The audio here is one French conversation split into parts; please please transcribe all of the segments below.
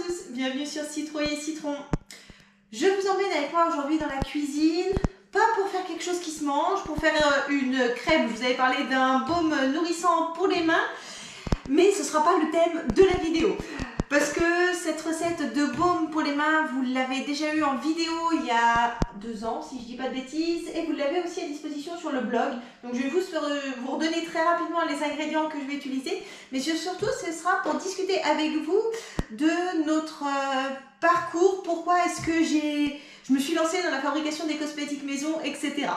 tous, bienvenue sur Citrouille et Citron. Je vous emmène avec moi aujourd'hui dans la cuisine, pas pour faire quelque chose qui se mange, pour faire une crème. Je vous avais parlé d'un baume nourrissant pour les mains, mais ce ne sera pas le thème de la vidéo. Parce que cette recette de baume pour les mains, vous l'avez déjà eu en vidéo il y a 2 ans, si je ne dis pas de bêtises, et vous l'avez aussi à disposition sur le blog. Donc je vais vous redonner très rapidement les ingrédients que je vais utiliser, mais surtout ce sera pour discuter avec vous de notre parcours, pourquoi est-ce que je me suis lancée dans la fabrication des cosmétiques maison, etc.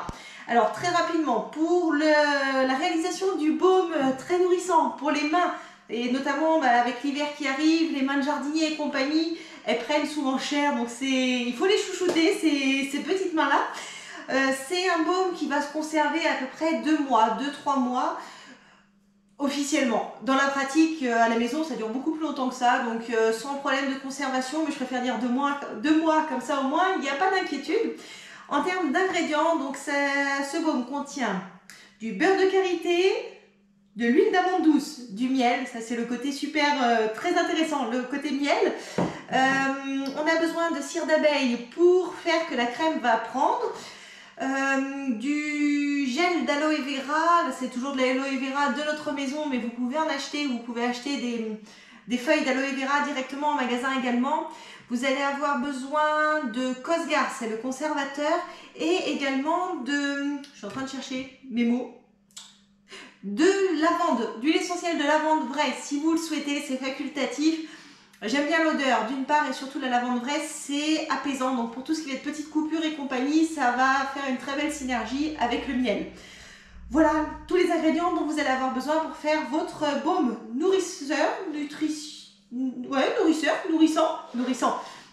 Alors très rapidement, pour la réalisation du baume très nourrissant pour les mains, et notamment avec l'hiver qui arrive, les mains de jardinier et compagnie, elles prennent souvent cher, donc il faut les chouchouter, ces petites mains-là. C'est un baume qui va se conserver à peu près 2 mois, 2-3 mois, officiellement. Dans la pratique, à la maison, ça dure beaucoup plus longtemps que ça, donc sans problème de conservation, mais je préfère dire 2 mois, 2 mois comme ça au moins, il n'y a pas d'inquiétude. En termes d'ingrédients, donc ce baume contient du beurre de karité, de l'huile d'amande douce, du miel, ça c'est le côté super très intéressant, le côté miel. On a besoin de cire d'abeille pour faire que la crème va prendre. Du gel d'aloe vera, c'est toujours de l'aloe vera de notre maison, mais vous pouvez en acheter, vous pouvez acheter des feuilles d'aloe vera directement en magasin également. Vous allez avoir besoin de Cosgar, c'est le conservateur, et également je suis en train de chercher mes mots, de lavande, d'huile essentielle de lavande vraie, si vous le souhaitez, c'est facultatif. J'aime bien l'odeur d'une part, et surtout la lavande vraie, c'est apaisant, donc pour tout ce qui est de petites coupures et compagnie, ça va faire une très belle synergie avec le miel. Voilà tous les ingrédients dont vous allez avoir besoin pour faire votre baume nourrissant,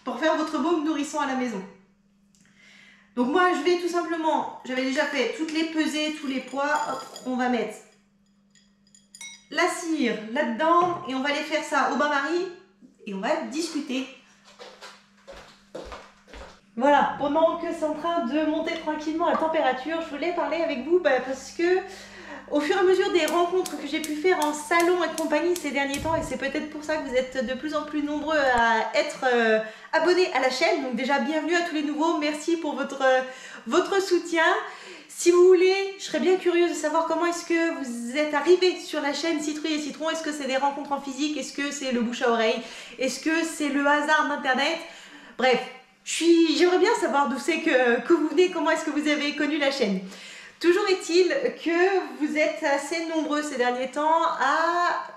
pour faire votre baume nourrissant à la maison. Donc moi je vais tout simplement, j'avais déjà fait toutes les pesées, tous les poids, hop, on va mettre la cire là-dedans et on va aller faire ça au bain-marie et on va discuter. Voilà, pendant que c'est en train de monter tranquillement la température, je voulais parler avec vous parce que au fur et à mesure des rencontres que j'ai pu faire en salon et compagnie ces derniers temps, et c'est peut-être pour ça que vous êtes de plus en plus nombreux à être abonnés à la chaîne, donc déjà bienvenue à tous les nouveaux, merci pour votre soutien. Si vous voulez, je serais bien curieuse de savoir comment est-ce que vous êtes arrivés sur la chaîne Citrouille et Citron. Est-ce que c'est des rencontres en physique? Est-ce que c'est le bouche à oreille? Est-ce que c'est le hasard d'internet? Bref, j'aimerais bien savoir d'où c'est que vous venez, comment est-ce que vous avez connu la chaîne. Toujours est-il que vous êtes assez nombreux ces derniers temps à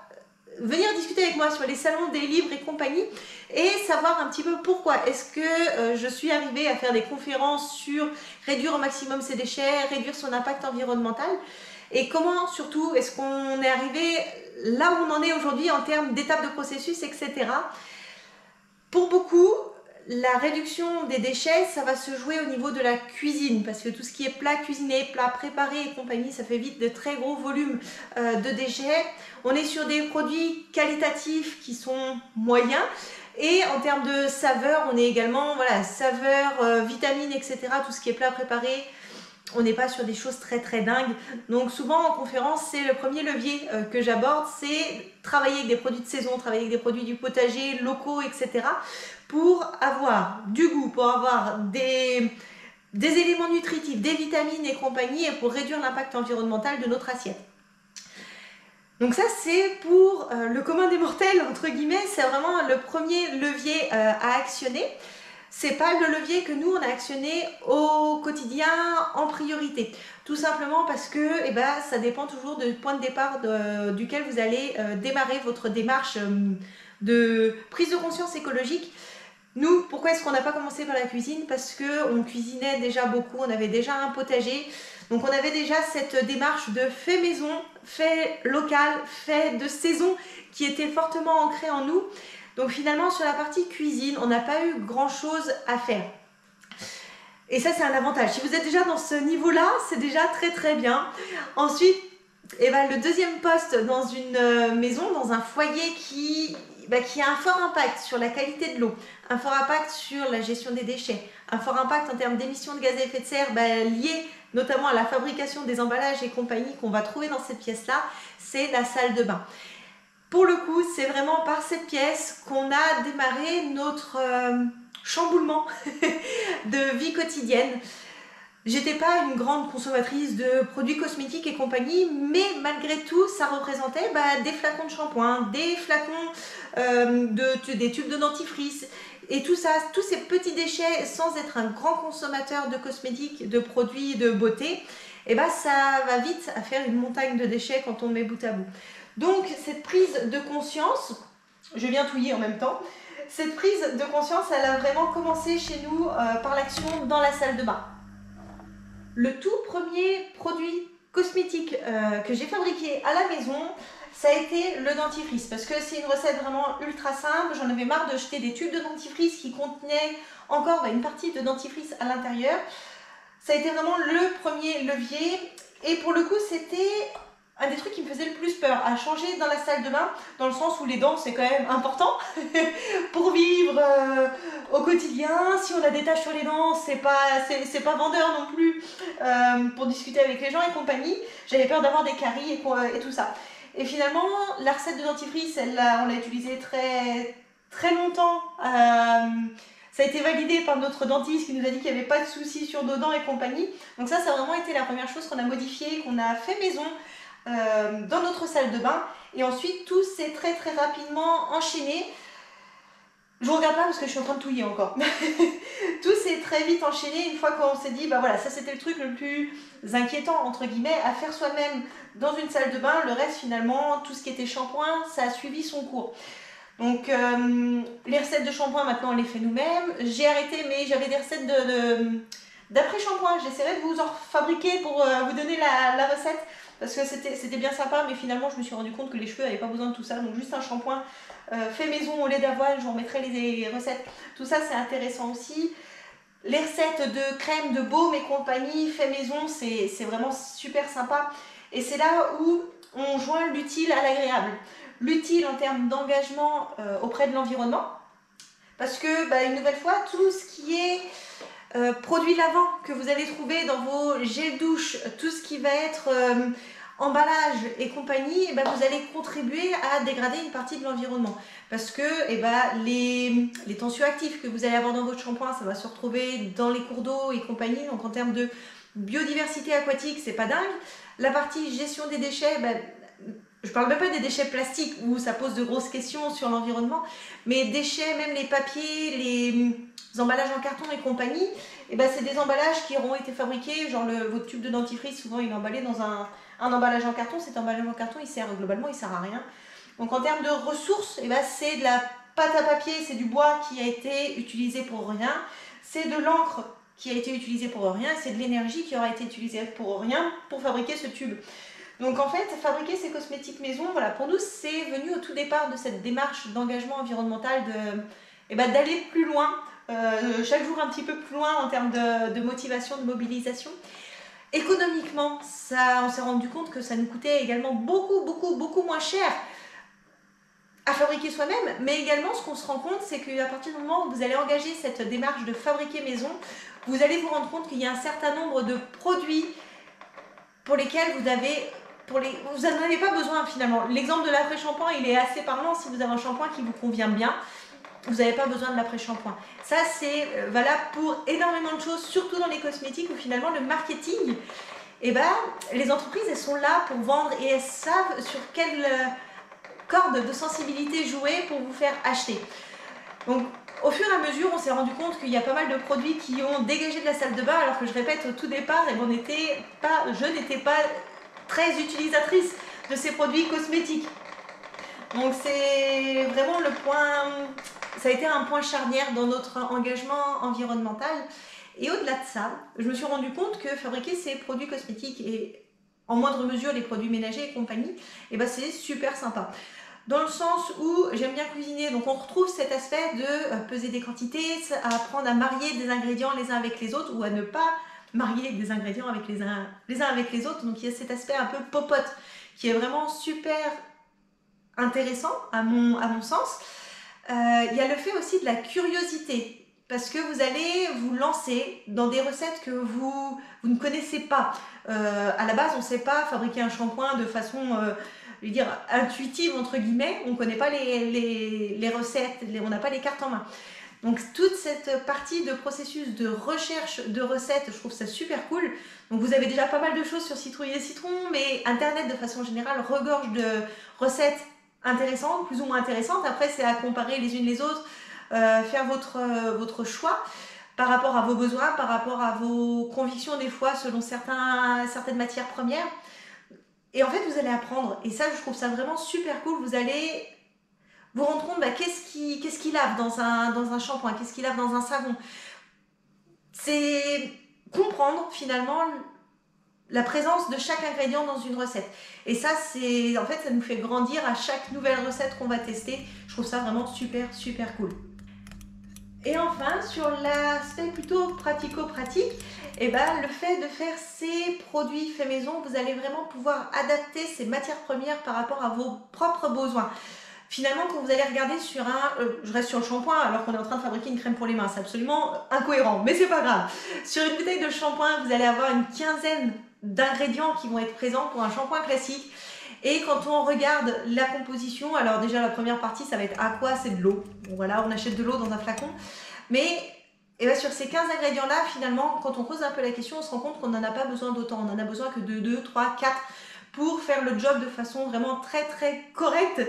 venir discuter avec moi sur les salons des livres et compagnie et savoir un petit peu pourquoi est-ce que je suis arrivée à faire des conférences sur réduire au maximum ses déchets, réduire son impact environnemental et comment surtout est-ce qu'on est arrivé là où on en est aujourd'hui en termes d'étapes de processus, etc. Pour beaucoup, la réduction des déchets, ça va se jouer au niveau de la cuisine parce que tout ce qui est plat cuisiné, plat préparé et compagnie, ça fait vite de très gros volumes de déchets. On est sur des produits qualitatifs qui sont moyens et en termes de saveur, on est également, voilà, saveur, vitamines, etc. Tout ce qui est plat préparé, on n'est pas sur des choses très très dingues. Donc souvent en conférence, c'est le premier levier que j'aborde, c'est travailler avec des produits de saison, travailler avec des produits du potager, locaux, etc. pour avoir du goût, pour avoir des éléments nutritifs, des vitamines et compagnie, et pour réduire l'impact environnemental de notre assiette. Donc ça c'est pour le commun des mortels, entre guillemets, c'est vraiment le premier levier à actionner. C'est pas le levier que nous on a actionné au quotidien en priorité. Tout simplement parce que ça dépend toujours du point de départ duquel vous allez démarrer votre démarche de prise de conscience écologique. Nous, pourquoi est-ce qu'on n'a pas commencé par la cuisine? Parce qu'on cuisinait déjà beaucoup, on avait déjà un potager. Donc on avait déjà cette démarche de fait maison, fait local, fait de saison qui était fortement ancrée en nous. Donc finalement sur la partie cuisine, on n'a pas eu grand chose à faire. Et ça c'est un avantage. Si vous êtes déjà dans ce niveau-là, c'est déjà très très bien. Ensuite, le deuxième poste dans une maison, dans un foyer qui a un fort impact sur la qualité de l'eau, un fort impact sur la gestion des déchets, un fort impact en termes d'émissions de gaz à effet de serre liées notamment à la fabrication des emballages et compagnie qu'on va trouver dans cette pièce-là, c'est la salle de bain. Pour le coup, c'est vraiment par cette pièce qu'on a démarré notre chamboulement de vie quotidienne. J'étais pas une grande consommatrice de produits cosmétiques et compagnie, mais malgré tout, ça représentait des flacons de shampoing, des flacons des tubes de dentifrice, et tout ça, tous ces petits déchets, sans être un grand consommateur de cosmétiques, de produits de beauté, et ça va vite à faire une montagne de déchets quand on met bout à bout. Donc cette prise de conscience, je viens touiller en même temps, cette prise de conscience, elle a vraiment commencé chez nous par l'action dans la salle de bain. Le tout premier produit cosmétique que j'ai fabriqué à la maison, ça a été le dentifrice, parce que c'est une recette vraiment ultra simple. J'en avais marre de jeter des tubes de dentifrice qui contenaient encore une partie de dentifrice à l'intérieur. Ça a été vraiment le premier levier, et pour le coup c'était un des trucs qui me faisait le plus peur à changer dans la salle de bain, dans le sens où les dents c'est quand même important pour vivre au quotidien. Si on a des taches sur les dents, c'est pas vendeur non plus pour discuter avec les gens et compagnie. J'avais peur d'avoir des caries et tout ça. Et finalement, la recette de dentifrice, on l'a utilisée très longtemps. Ça a été validé par notre dentiste qui nous a dit qu'il n'y avait pas de soucis sur nos dents et compagnie. Donc ça a vraiment été la première chose qu'on a modifiée, qu'on a fait maison dans notre salle de bain. Et ensuite, tout s'est très rapidement enchaîné. Je ne regarde pas parce que je suis en train de touiller encore. Tout s'est très vite enchaîné une fois qu'on s'est dit, voilà, ça c'était le truc le plus inquiétant, entre guillemets, à faire soi-même dans une salle de bain. Le reste, finalement, tout ce qui était shampoing, ça a suivi son cours. Donc, les recettes de shampoing, maintenant, on les fait nous-mêmes. J'ai arrêté, mais j'avais des recettes d'après-shampoing. J'essaierai de vous en fabriquer pour vous donner la recette, parce que c'était bien sympa, mais finalement, je me suis rendu compte que les cheveux n'avaient pas besoin de tout ça. Donc, juste un shampoing fait maison au lait d'avoine, je vous remettrai les recettes. Tout ça, c'est intéressant aussi. Les recettes de crème, de baume et compagnie, fait maison, c'est vraiment super sympa. Et c'est là où on joint l'utile à l'agréable. L'utile en termes d'engagement auprès de l'environnement, parce que une nouvelle fois, tout ce qui est produits lavants que vous allez trouver dans vos gels douche, tout ce qui va être emballage et compagnie, vous allez contribuer à dégrader une partie de l'environnement, parce que les tensioactifs que vous allez avoir dans votre shampoing, ça va se retrouver dans les cours d'eau et compagnie. Donc en termes de biodiversité aquatique, c'est pas dingue. La partie gestion des déchets, je parle même pas des déchets plastiques où ça pose de grosses questions sur l'environnement, mais déchets, même les papiers, les emballages en carton et compagnie, c'est des emballages qui auront été fabriqués, genre votre tube de dentifrice, souvent il est emballé dans un emballage en carton. Cet emballage en carton, globalement, il sert à rien. Donc en termes de ressources, c'est de la pâte à papier, c'est du bois qui a été utilisé pour rien, c'est de l'encre qui a été utilisée pour rien, c'est de l'énergie qui aura été utilisée pour rien pour fabriquer ce tube. Donc en fait, fabriquer ces cosmétiques maison, pour nous, c'est venu au tout départ de cette démarche d'engagement environnemental, d'aller plus loin, chaque jour un petit peu plus loin en termes de motivation, de mobilisation. Économiquement, on s'est rendu compte que ça nous coûtait également beaucoup moins cher à fabriquer soi-même, mais également ce qu'on se rend compte, c'est qu'à partir du moment où vous allez engager cette démarche de fabriquer maison, vous allez vous rendre compte qu'il y a un certain nombre de produits pour lesquels vous n'en avez pas besoin finalement. L'exemple de l'après-shampoing, il est assez parlant. Si vous avez un shampoing qui vous convient bien, vous n'avez pas besoin de l'après-shampoing. Ça, c'est valable pour énormément de choses, surtout dans les cosmétiques où finalement le marketing, les entreprises, elles sont là pour vendre et elles savent sur quelle corde de sensibilité jouer pour vous faire acheter. Donc, au fur et à mesure, on s'est rendu compte qu'il y a pas mal de produits qui ont dégagé de la salle de bain, alors que je répète, au tout départ, je n'étais pas très utilisatrice de ces produits cosmétiques. Donc c'est vraiment ça a été un point charnière dans notre engagement environnemental. Et au-delà de ça, je me suis rendu compte que fabriquer ces produits cosmétiques et en moindre mesure les produits ménagers et compagnie, c'est super sympa. Dans le sens où j'aime bien cuisiner, donc on retrouve cet aspect de peser des quantités, à apprendre à marier des ingrédients les uns avec les autres, ou à ne pas marier des ingrédients avec les uns avec les autres. Donc il y a cet aspect un peu popote qui est vraiment super intéressant à mon sens. Il y a le fait aussi de la curiosité. parce que vous allez vous lancer dans des recettes que vous ne connaissez pas. À la base, on ne sait pas fabriquer un shampoing de façon je veux dire, intuitive, entre guillemets. On ne connaît pas les recettes, on n'a pas les cartes en main. Donc toute cette partie de processus de recherche de recettes, je trouve ça super cool. Donc vous avez déjà pas mal de choses sur Citrouille et Citron, mais Internet de façon générale regorge de recettes intéressantes, plus ou moins intéressantes. Après c'est à comparer les unes les autres, faire votre choix par rapport à vos besoins, par rapport à vos convictions des fois selon certaines matières premières. Et en fait vous allez apprendre, et ça je trouve ça vraiment super cool. Vous allez vous rendre compte qu'est-ce qu'il lave dans un shampoing, qu'est-ce qu'il lave dans un savon. C'est comprendre finalement la présence de chaque ingrédient dans une recette. Et ça, en fait, ça nous fait grandir à chaque nouvelle recette qu'on va tester. Je trouve ça vraiment super, super cool. Et enfin, sur l'aspect plutôt pratico-pratique, le fait de faire ces produits faits maison, vous allez vraiment pouvoir adapter ces matières premières par rapport à vos propres besoins. Finalement, quand vous allez regarder sur je reste sur le shampoing alors qu'on est en train de fabriquer une crème pour les mains, c'est absolument incohérent, mais c'est pas grave. Sur une bouteille de shampoing, vous allez avoir une quinzaine d'ingrédients qui vont être présents pour un shampoing classique. Et quand on regarde la composition, alors déjà la première partie, ça va être aqua, c'est de l'eau. Bon, voilà, on achète de l'eau dans un flacon. Mais sur ces 15 ingrédients-là, finalement, quand on pose un peu la question, on se rend compte qu'on n'en a pas besoin d'autant. On en a besoin que de 2, 3, 4 pour faire le job de façon vraiment très très correcte.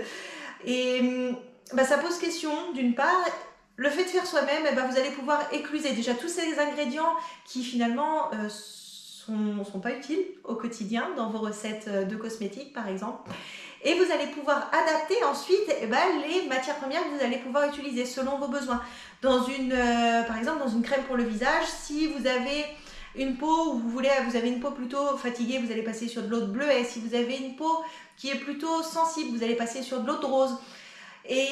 Et ça pose question d'une part. Le fait de faire soi-même, vous allez pouvoir écluser déjà tous ces ingrédients qui finalement sont pas utiles au quotidien dans vos recettes de cosmétiques par exemple. Et vous allez pouvoir adapter ensuite les matières premières que vous allez pouvoir utiliser selon vos besoins. Par exemple dans une crème pour le visage, si vous avez une peau où vous avez une peau plutôt fatiguée, vous allez passer sur de l'eau de bleuet. Si vous avez une peau qui est plutôt sensible, vous allez passer sur de l'eau de rose. Et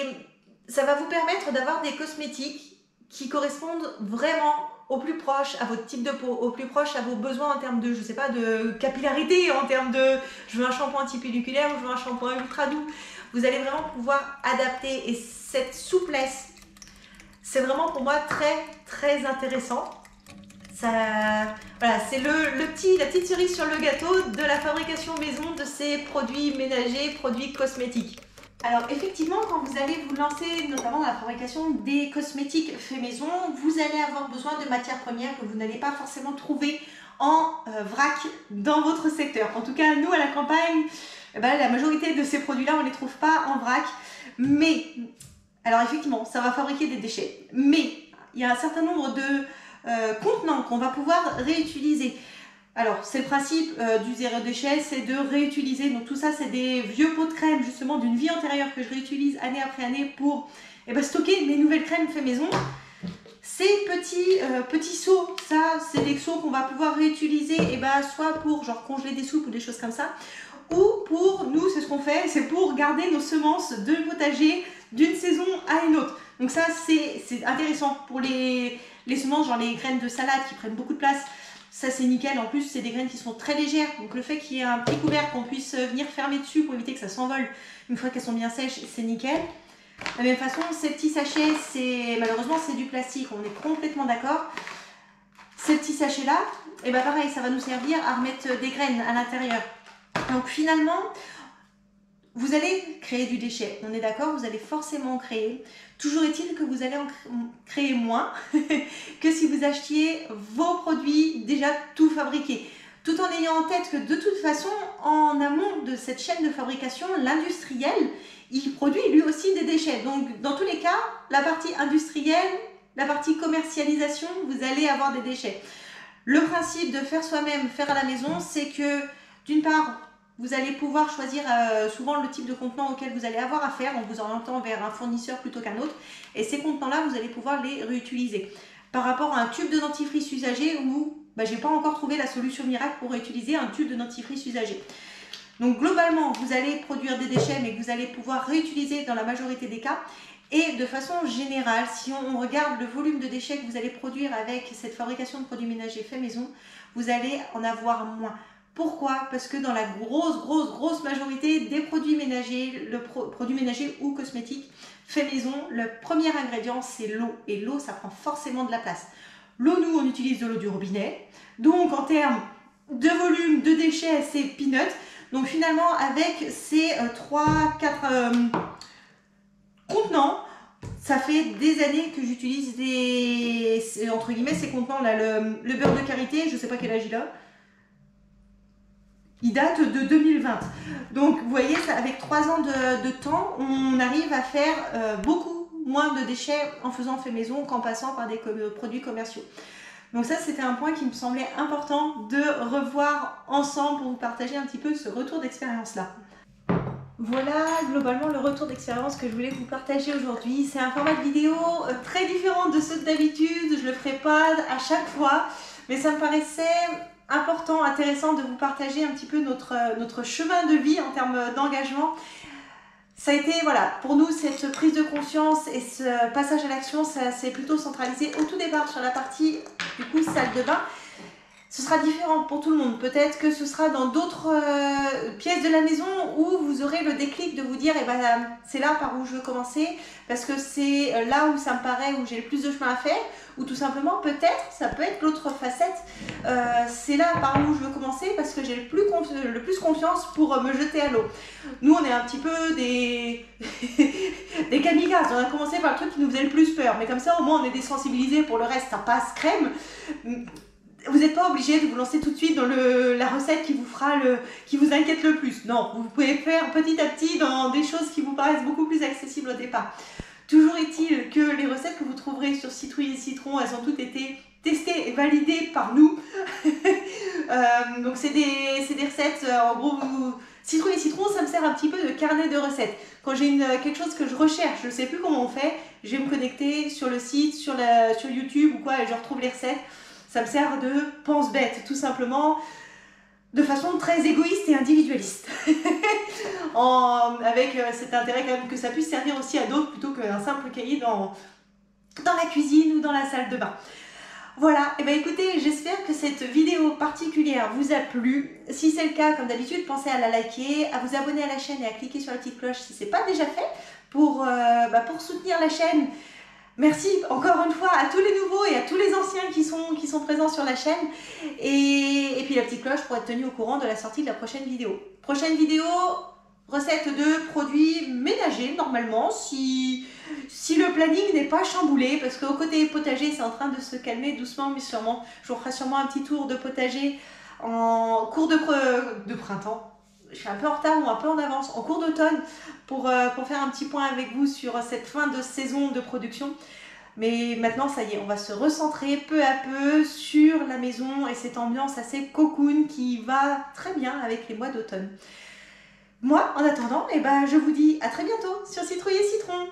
ça va vous permettre d'avoir des cosmétiques qui correspondent vraiment au plus proche à votre type de peau, au plus proche à vos besoins en termes de, je sais pas, de capillarité, en termes de je veux un shampoing anti-pelliculaire ou je veux un shampoing ultra doux. Vous allez vraiment pouvoir adapter, et cette souplesse, c'est vraiment pour moi très très intéressant. Voilà, c'est la petite cerise sur le gâteau de la fabrication maison de ces produits ménagers, produits cosmétiques. Alors effectivement, quand vous allez vous lancer notamment dans la fabrication des cosmétiques faits maison, vous allez avoir besoin de matières premières que vous n'allez pas forcément trouver en vrac dans votre secteur. En tout cas, nous à la campagne, la majorité de ces produits-là, on ne les trouve pas en vrac. Mais, alors effectivement, ça va fabriquer des déchets. Mais il y a un certain nombre de contenants qu'on va pouvoir réutiliser. Alors c'est le principe du zéro déchet, c'est de réutiliser. Donc tout ça, c'est des vieux pots de crème justement d'une vie antérieure que je réutilise année après année pour stocker mes nouvelles crèmes fait maison. Ces petits seaux, ça c'est des seaux qu'on va pouvoir réutiliser soit pour genre congeler des soupes ou des choses comme ça, ou pour nous, c'est ce qu'on fait, c'est pour garder nos semences de potager d'une saison à une autre. Donc ça c'est intéressant pour les semences, genre les graines de salade qui prennent beaucoup de place. Ça c'est nickel, en plus c'est des graines qui sont très légères, donc le fait qu'il y ait un petit couvercle qu'on puisse venir fermer dessus pour éviter que ça s'envole une fois qu'elles sont bien sèches, c'est nickel. De la même façon, ces petits sachets, malheureusement c'est du plastique, on est complètement d'accord. Ces petits sachets là, pareil, ça va nous servir à remettre des graines à l'intérieur. Donc finalement, vous allez créer du déchet, on est d'accord, vous allez forcément en créer. Toujours est-il que vous allez en créer moins que si vous achetiez vos produits déjà tout fabriqués. Tout en ayant en tête que de toute façon, en amont de cette chaîne de fabrication, l'industriel, il produit lui aussi des déchets. Donc dans tous les cas, la partie industrielle, la partie commercialisation, vous allez avoir des déchets. Le principe de faire soi-même, faire à la maison, c'est que d'une part, vous allez pouvoir choisir souvent le type de contenant auquel vous allez avoir affaire en vous orientant vers un fournisseur plutôt qu'un autre. Et ces contenants-là, vous allez pouvoir les réutiliser. Par rapport à un tube de dentifrice usagé où je n'ai pas encore trouvé la solution miracle pour réutiliser un tube de dentifrice usagé. Donc globalement, vous allez produire des déchets, mais que vous allez pouvoir réutiliser dans la majorité des cas. Et de façon générale, si on regarde le volume de déchets que vous allez produire avec cette fabrication de produits ménagers faits maison, vous allez en avoir moins. Pourquoi? Parce que dans la grosse majorité des produits ménagers, produits ménagers ou cosmétiques fait maison, le premier ingrédient c'est l'eau. Et l'eau, ça prend forcément de la place. L'eau, nous, on utilise de l'eau du robinet. Donc en termes de volume, de déchets, c'est peanut. Donc finalement, avec ces 3-4 contenants, ça fait des années que j'utilise entre guillemets, ces contenants là, le beurre de karité, je sais pas quel âge il a. Il date de 2020. Donc vous voyez, ça, avec 3 ans de temps, on arrive à faire beaucoup moins de déchets en faisant fait maison qu'en passant par des produits commerciaux. Donc ça, c'était un point qui me semblait important de revoir ensemble pour vous partager un petit peu ce retour d'expérience là. Voilà globalement le retour d'expérience que je voulais vous partager aujourd'hui. C'est un format de vidéo très différent de ceux d'habitude, je ne le ferai pas à chaque fois, mais ça me paraissait important, intéressant de vous partager un petit peu notre chemin de vie en termes d'engagement. Ça a été, voilà, pour nous, cette prise de conscience et ce passage à l'action, ça s'est plutôt centralisé au tout départ sur la partie, du coup, salle de bain. Ce sera différent pour tout le monde. Peut-être que ce sera dans d'autres pièces de la maison où vous aurez le déclic de vous dire eh ben, c'est là par où je veux commencer parce que c'est là où ça me paraît où j'ai le plus de chemin à faire, ou tout simplement peut-être ça peut être l'autre facette, c'est là par où je veux commencer parce que j'ai le plus confiance pour me jeter à l'eau. Nous on est un petit peu des des kamikazes, on a commencé par le truc qui nous faisait le plus peur, mais comme ça au moins on est désensibilisés pour le reste, ça passe crème. Vous n'êtes pas obligé de vous lancer tout de suite dans la recette qui vous inquiète le plus. Non, vous pouvez faire petit à petit dans des choses qui vous paraissent beaucoup plus accessibles au départ. Toujours est-il que les recettes que vous trouverez sur Citrouille et Citron, elles ont toutes été testées et validées par nous. Donc c'est des recettes, en gros, Citrouille et Citron, ça me sert un petit peu de carnet de recettes. Quand j'ai quelque chose que je recherche, je ne sais plus comment on fait, je vais me connecter sur le site, sur YouTube ou quoi, et je retrouve les recettes. Ça me sert de pense-bête, tout simplement, de façon très égoïste et individualiste. Avec cet intérêt quand même que ça puisse servir aussi à d'autres plutôt qu'un simple cahier dans la cuisine ou dans la salle de bain. Voilà, et bien écoutez, j'espère que cette vidéo particulière vous a plu. Si c'est le cas, comme d'habitude, pensez à la liker, à vous abonner à la chaîne et à cliquer sur la petite cloche si ce n'est pas déjà fait pour soutenir la chaîne. Merci encore une fois à tous les nouveaux et à tous les anciens qui sont présents sur la chaîne. Et puis la petite cloche pour être tenu au courant de la sortie de la prochaine vidéo. Prochaine vidéo, recette de produits ménagers normalement, si le planning n'est pas chamboulé, parce qu'au côté potager, c'est en train de se calmer doucement mais sûrement. Je vous ferai sûrement un petit tour de potager en cours de printemps. Je suis un peu en retard ou un peu en avance, en cours d'automne, pour faire un petit point avec vous sur cette fin de saison de production. Mais maintenant, ça y est, on va se recentrer peu à peu sur la maison et cette ambiance assez cocoon qui va très bien avec les mois d'automne. Moi, en attendant, je vous dis à très bientôt sur Citrouille et Citron.